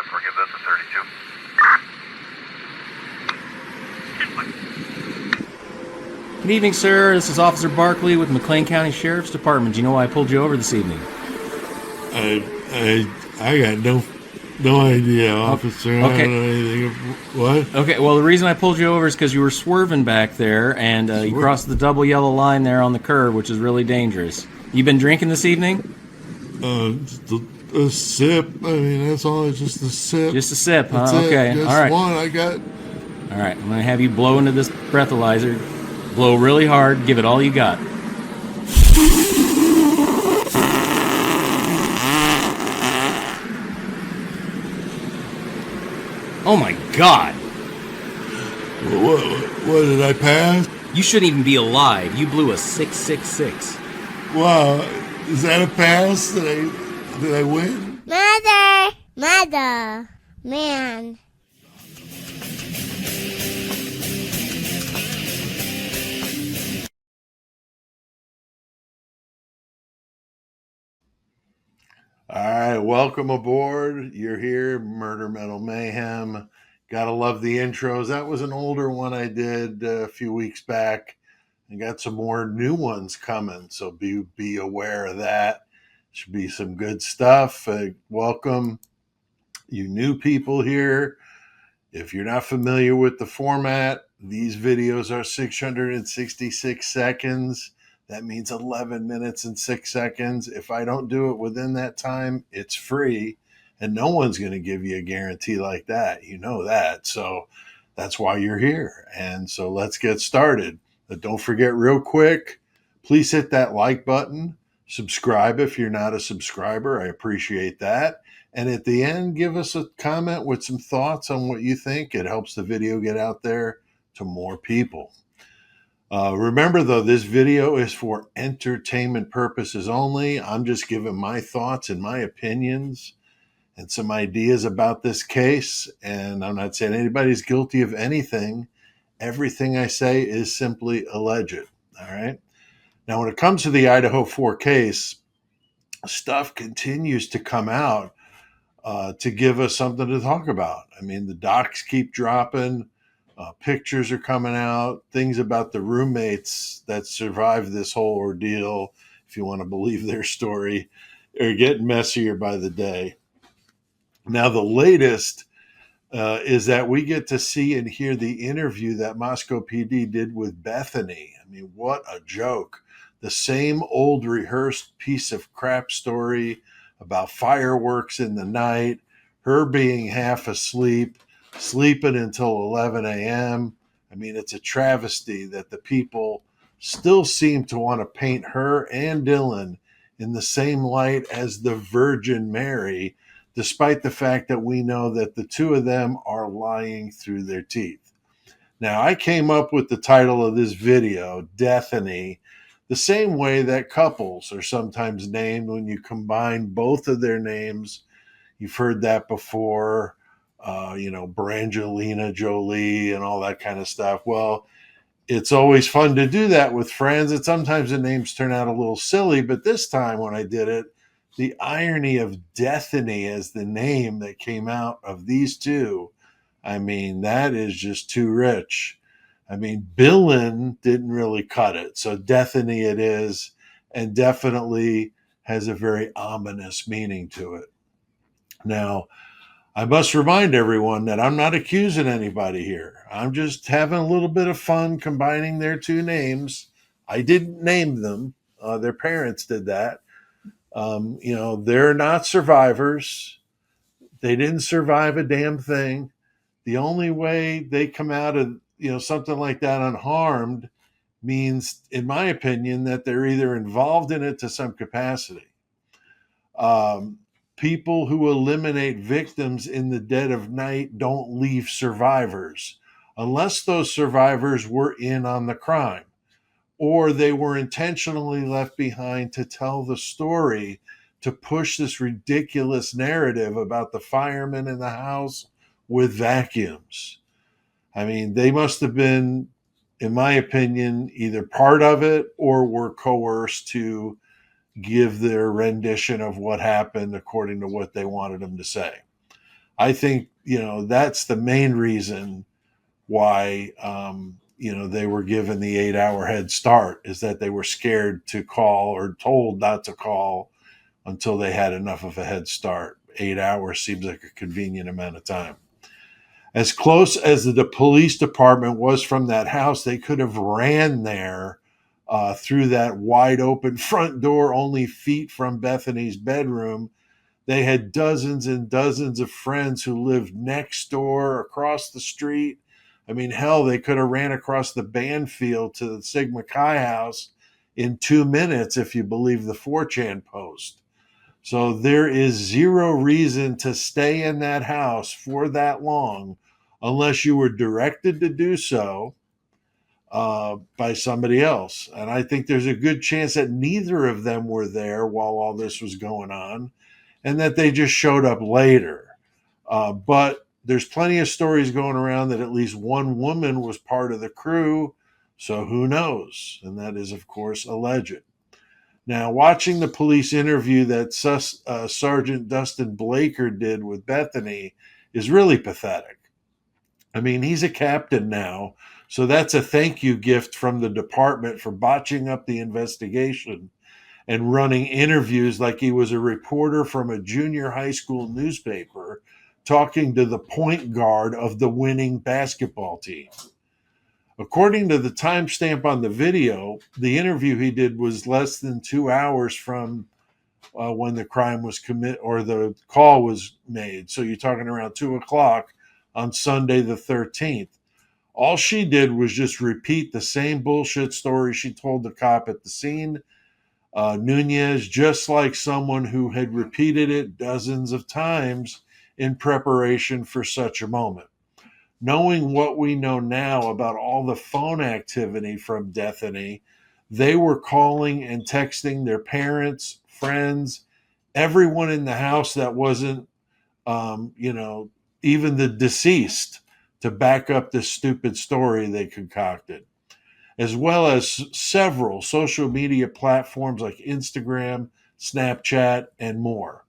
Forgive this at 32. Good evening, sir. This is Officer Barkley with McLean County Sheriff's Department. Do you know why I pulled you over this evening? I got no idea, officer. Okay. I don't know anything. What? Okay, well, the reason I pulled you over is because you were swerving back there, and you crossed the double yellow line there on the curb, which is really dangerous. You been drinking this evening? A sip. I mean, that's all. It's just a sip. Just a sip, huh? That's Okay, it. Just all right. one. I got. All right, I'm going to have you blow into this breathalyzer. Blow really hard. Give it all you got. Oh, my God. What did I pass? You shouldn't even be alive. You blew a 666. Wow. Is that a pass? Did I win? Mother, man. All right, welcome aboard. You're here, Murder Metal Mayhem. Gotta love the intros. That was an older one I did a few weeks back. I got some more new ones coming, so be aware of that. Should be some good stuff. Welcome, you new people here. If you're not familiar with the format, these videos are 666 seconds. That means 11 minutes and 6 seconds. If I don't do it within that time, it's free. And no one's going to give you a guarantee like that. You know that. So that's why you're here. And so let's get started. But don't forget, real quick, please hit that like button. Subscribe if you're not a subscriber. I appreciate that. And at the end, give us a comment with some thoughts on what you think. It helps the video get out there to more people. Remember, though, this video is for entertainment purposes only. I'm just giving my thoughts and my opinions and some ideas about this case. And I'm not saying anybody's guilty of anything. Everything I say is simply alleged. All right. Now, when it comes to the Idaho 4 case, stuff continues to come out to give us something to talk about. I mean, the docs keep dropping. Pictures are coming out, things about the roommates that survived this whole ordeal, if you want to believe their story, are getting messier by the day. Now, the latest is that we get to see and hear the interview that Moscow PD did with Bethany. I mean, what a joke. The same old rehearsed piece of crap story about fireworks in the night, her being half asleep, sleeping until 11 a.m. I mean, it's a travesty that the people still seem to want to paint her and Dylan in the same light as the Virgin Mary, despite the fact that we know that the two of them are lying through their teeth. Now, I came up with the title of this video, DEATHANY, the same way that couples are sometimes named when you combine both of their names. You've heard that before. Brangelina Jolie and all that kind of stuff. Well, it's always fun to do that with friends, and sometimes the names turn out a little silly, but this time when I did it, the irony of Deathany as the name that came out of these two, I mean, that is just too rich. I mean, Billin didn't really cut it, so Deathany it is, and definitely has a very ominous meaning to it. Now, I must remind everyone that I'm not accusing anybody here. I'm just having a little bit of fun combining their two names. I didn't name them. Their parents did that. They're not survivors. They didn't survive a damn thing. The only way they come out of, something like that unharmed means, in my opinion, that they're either involved in it to some capacity. People who eliminate victims in the dead of night don't leave survivors unless those survivors were in on the crime or they were intentionally left behind to tell the story, to push this ridiculous narrative about the firemen in the house with vacuums. I mean, they must have been, in my opinion, either part of it or were coerced to give their rendition of what happened according to what they wanted them to say. I think, that's the main reason why, they were given the 8-hour head start, is that they were scared to call or told not to call until they had enough of a head start. 8 hours seems like a convenient amount of time. As close as the police department was from that house, they could have ran there through that wide open front door, only feet from Bethany's bedroom. They had dozens and dozens of friends who lived next door, across the street. I mean, hell, they could have ran across the band field to the Sigma Chi house in 2 minutes, if you believe the 4chan post. So there is zero reason to stay in that house for that long unless you were directed to do so by somebody else. And I think there's a good chance that neither of them were there while all this was going on, and that they just showed up later. But there's plenty of stories going around that at least one woman was part of the crew, so who knows? And that is, of course, alleged. Now, watching the police interview that Sergeant Dustin Blaker did with Bethany is really pathetic. I mean, he's a captain now, so that's a thank you gift from the department for botching up the investigation and running interviews like he was a reporter from a junior high school newspaper talking to the point guard of the winning basketball team. According to the timestamp on the video, the interview he did was less than 2 hours from when the crime was committed or the call was made. So you're talking around 2 o'clock on Sunday the 13th. All she did was just repeat the same bullshit story she told the cop at the scene. Nunez, just like someone who had repeated it dozens of times in preparation for such a moment. Knowing what we know now about all the phone activity from DEATHANY, they were calling and texting their parents, friends, everyone in the house that wasn't, even the deceased, to back up this stupid story they concocted, as well as several social media platforms like Instagram, Snapchat, and more.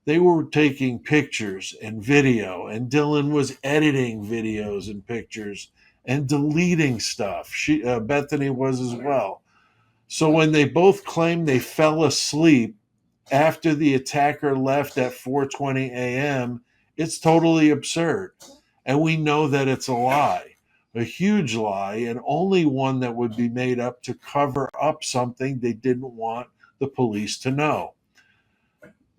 They were taking pictures and video, and Dylan was editing videos and pictures and deleting stuff. Bethany was as well. So when they both claimed they fell asleep after the attacker left at 4:20 a.m., it's totally absurd. And we know that it's a lie, a huge lie, and only one that would be made up to cover up something they didn't want the police to know.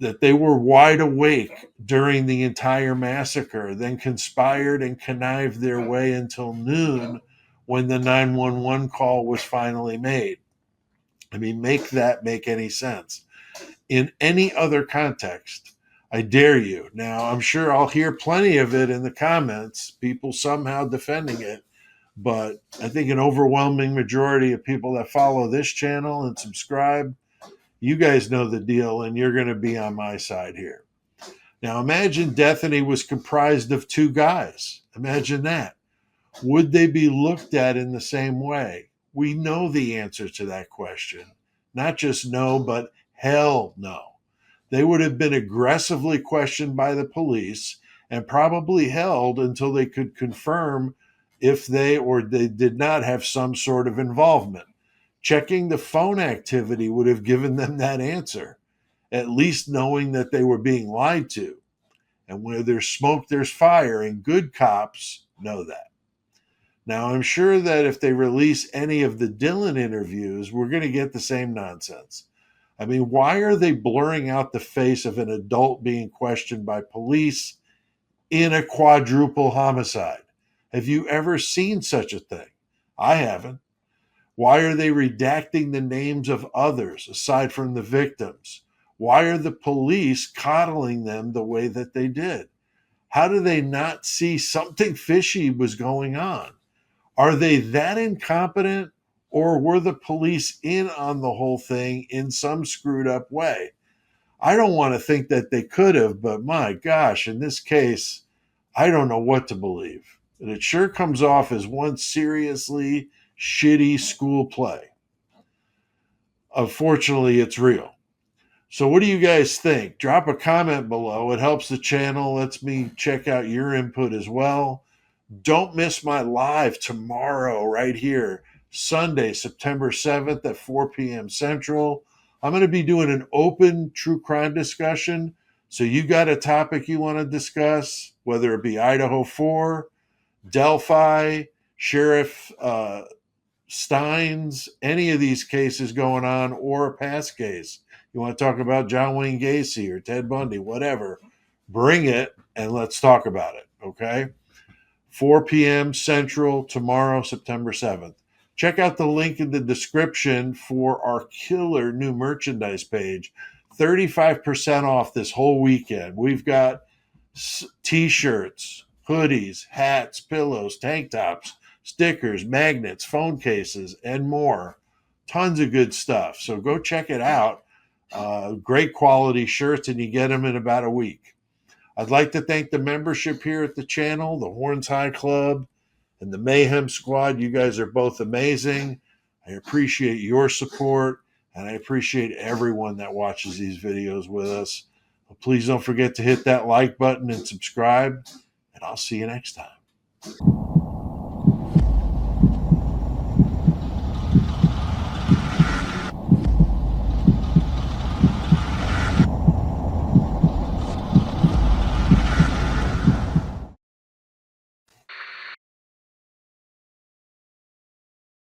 That they were wide awake during the entire massacre, then conspired and connived their way until noon when the 911 call was finally made. I mean, make that make any sense. In any other context, I dare you. Now, I'm sure I'll hear plenty of it in the comments, people somehow defending it, but I think an overwhelming majority of people that follow this channel and subscribe, you guys know the deal, and you're going to be on my side here. Now, imagine DEATHANY was comprised of two guys. Imagine that. Would they be looked at in the same way? We know the answer to that question. Not just no, but hell no. They would have been aggressively questioned by the police and probably held until they could confirm if they did not have some sort of involvement. Checking the phone activity would have given them that answer, at least knowing that they were being lied to. And where there's smoke, there's fire, and good cops know that. Now, I'm sure that if they release any of the Dylan interviews, we're going to get the same nonsense. I mean, why are they blurring out the face of an adult being questioned by police in a quadruple homicide? Have you ever seen such a thing? I haven't. Why are they redacting the names of others aside from the victims? Why are the police coddling them the way that they did? How do they not see something fishy was going on? Are they that incompetent, or were the police in on the whole thing in some screwed up way? I don't want to think that they could have, but my gosh, in this case, I don't know what to believe. And it sure comes off as one seriously shitty school play. Unfortunately, it's real. So what do you guys think? Drop a comment below. It helps the channel, lets me check out your input as well. Don't miss my live tomorrow right here, Sunday, September 7th at 4 p.m. Central. I'm going to be doing an open true crime discussion. So you got a topic you want to discuss, whether it be Idaho 4, Delphi, Sheriff Steins, any of these cases going on, or a past case. You want to talk about John Wayne Gacy or Ted Bundy, whatever, bring it and let's talk about it, okay? 4 p.m. Central tomorrow, September 7th. Check out the link in the description for our killer new merchandise page. 35% off this whole weekend. We've got t-shirts, hoodies, hats, pillows, tank tops, stickers, magnets, phone cases, and more. Tons of good stuff. So go check it out. Great quality shirts, and you get them in about a week. I'd like to thank the membership here at the channel, the Horns High Club, and the Mayhem Squad. You guys are both amazing. I appreciate your support, and I appreciate everyone that watches these videos with us. Please don't forget to hit that like button and subscribe, and I'll see you next time.